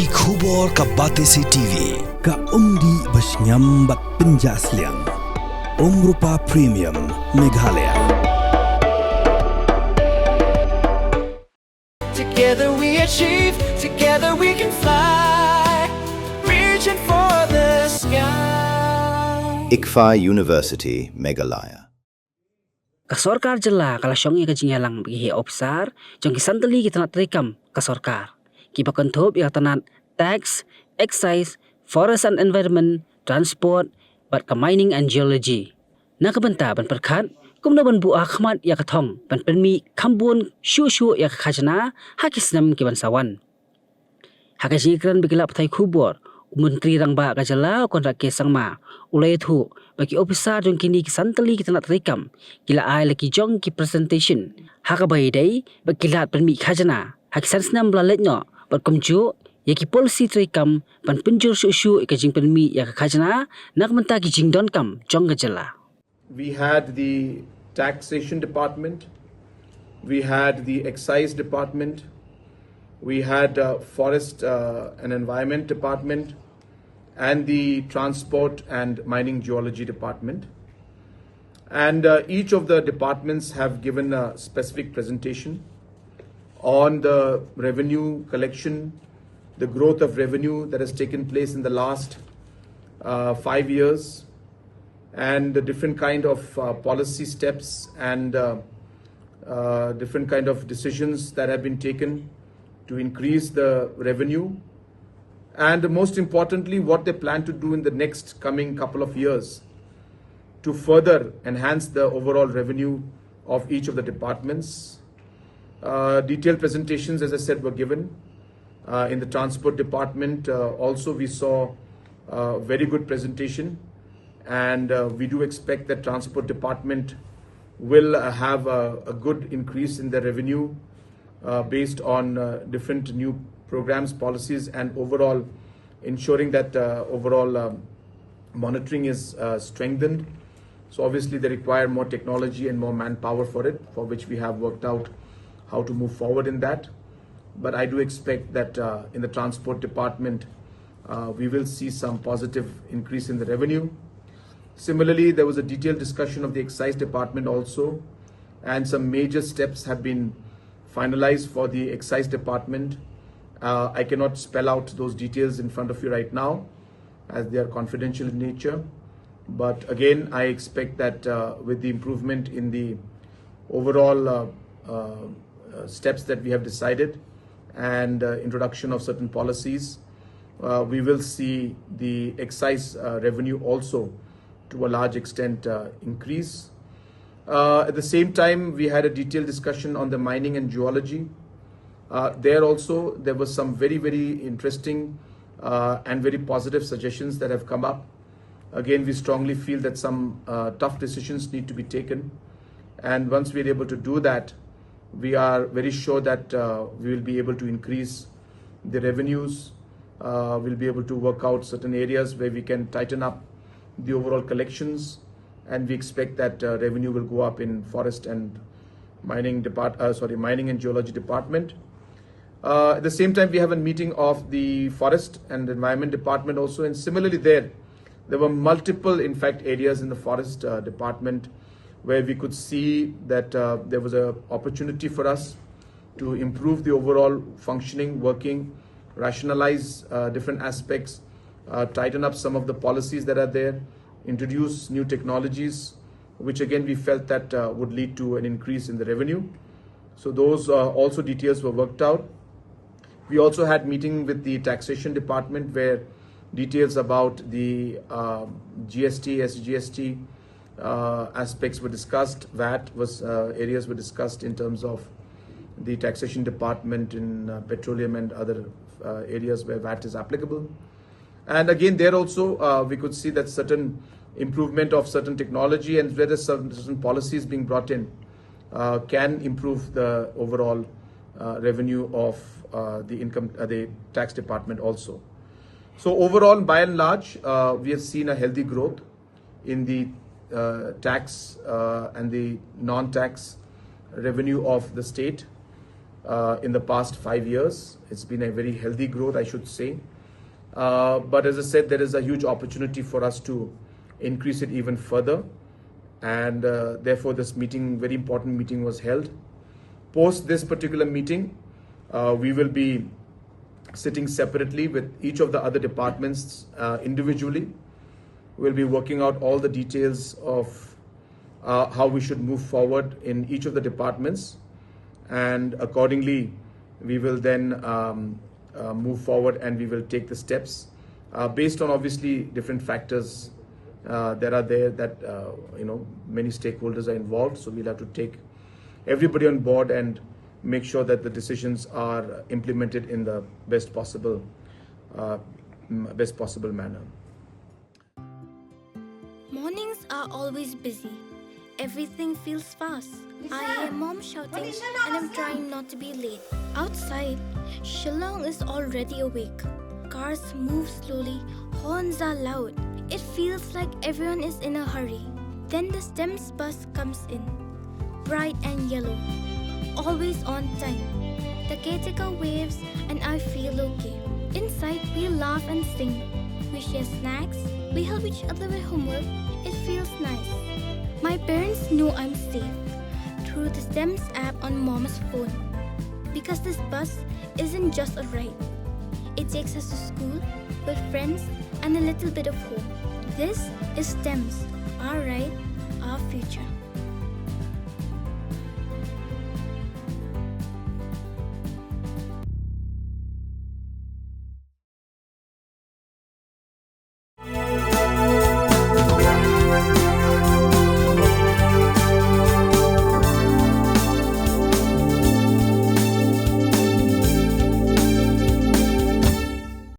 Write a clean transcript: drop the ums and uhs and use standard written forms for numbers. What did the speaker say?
Ki khubor ka Batesi TV. Ka umdi basnyam bat penjaslian. Rupa Premium Meghalaya. Together we achieve, together we can fly, reaching for the sky. ICFA University, Meghalaya. Kasorkar jela kala syongi ka jingalang bagi officer jong kisantali kita nak terikam kasorkar. Kipa kontop ya tanat tax, excise, forest and environment, transport, bat ka mining and geology. Nak benta ban perkat kum na ban bu akhmat ya kathong ban penmi kambun shu ya khajana hakisnam ki ban sawan. Hakajikran bigila patai khubor Menteri Rangba Kajala kontrak kesangma ulai thu bagi officer jong kini kisantali kita nak terikam gila ai laki jong ki presentation hakabai dai bagilat penmi khajana hakisan snam blaletnya berkumju ya ki policy terikam ban penjur shu ka jing penmi ya khajana nak menta ki jing don kam jong Kajala. We had the taxation department, we had the excise department, we had forest and environment department, and the transport and mining geology department. And each of the departments have given a specific presentation on the revenue collection, the growth of revenue that has taken place in the last 5 years, and the different kind of policy steps and different kind of decisions that have been taken to increase the revenue, and most importantly what they plan to do in the next coming couple of years to further enhance the overall revenue of each of the departments. Detailed presentations, as I said, were given. In the transport department also we saw a very good presentation, and we do expect that transport department will have a good increase in the revenue based on different new programs, policies, and overall ensuring that overall monitoring is strengthened. So obviously they require more technology and more manpower for it, for which we have worked out how to move forward in that. But I do expect that in the transport department we will see some positive increase in the revenue. Similarly, there was a detailed discussion of the excise department also, and some major steps have been finalized for the excise department. I cannot spell out those details in front of you right now as they are confidential in nature. But again, I expect that with the improvement in the overall steps that we have decided and introduction of certain policies, we will see the excise revenue also to a large extent increase. At the same time, we had a detailed discussion on the mining and geology. There also, there was some very, very interesting and very positive suggestions that have come up. Again, we strongly feel that some tough decisions need to be taken. And once we're able to do that, we are very sure that we will be able to increase the revenues. We'll be able to work out certain areas where we can tighten up the overall collections, and we expect that revenue will go up in forest and mining and geology department. At the same time, we have a meeting of the forest and environment department also, and similarly there were multiple, in fact, areas in the forest department where we could see that there was an opportunity for us to improve the overall functioning, working, rationalize different aspects, tighten up some of the policies that are there, introduce new technologies, which again we felt that would lead to an increase in the revenue. So those also details were worked out. We also had meeting with the taxation department where details about the GST, SGST aspects were discussed. VAT was areas were discussed in terms of the taxation department in petroleum and other areas where VAT is applicable. And again, there also we could see that certain improvement of certain technology and whether certain policies being brought in can improve the overall revenue of the tax department also. So overall, by and large, we have seen a healthy growth in the tax and the non-tax revenue of the state. in the past 5 years. It's been a very healthy growth, I should say. But as I said, there is a huge opportunity for us to increase it even further. And therefore, this meeting, very important meeting, was held. Post this particular meeting, we will be sitting separately with each of the other departments individually. We'll be working out all the details of how we should move forward in each of the departments. And accordingly, we will then move forward and we will take the steps based on obviously different factors that are there that, many stakeholders are involved. So we'll have to take everybody on board and make sure that the decisions are implemented in the best possible manner. Mornings are always busy. Everything feels fast. I hear mom shouting and I'm trying not to be late. Outside, Shillong is already awake. Cars move slowly, horns are loud. It feels like everyone is in a hurry. Then the STEMS bus comes in, bright and yellow, always on time. The caretaker waves and I feel okay. Inside, we laugh and sing. We share snacks. We help each other with homework. It feels nice. My parents know I'm safe through the STEMS app on mom's phone. Because this bus isn't just a ride. It takes us to school with friends and a little bit of hope. This is STEMS, our ride, our future.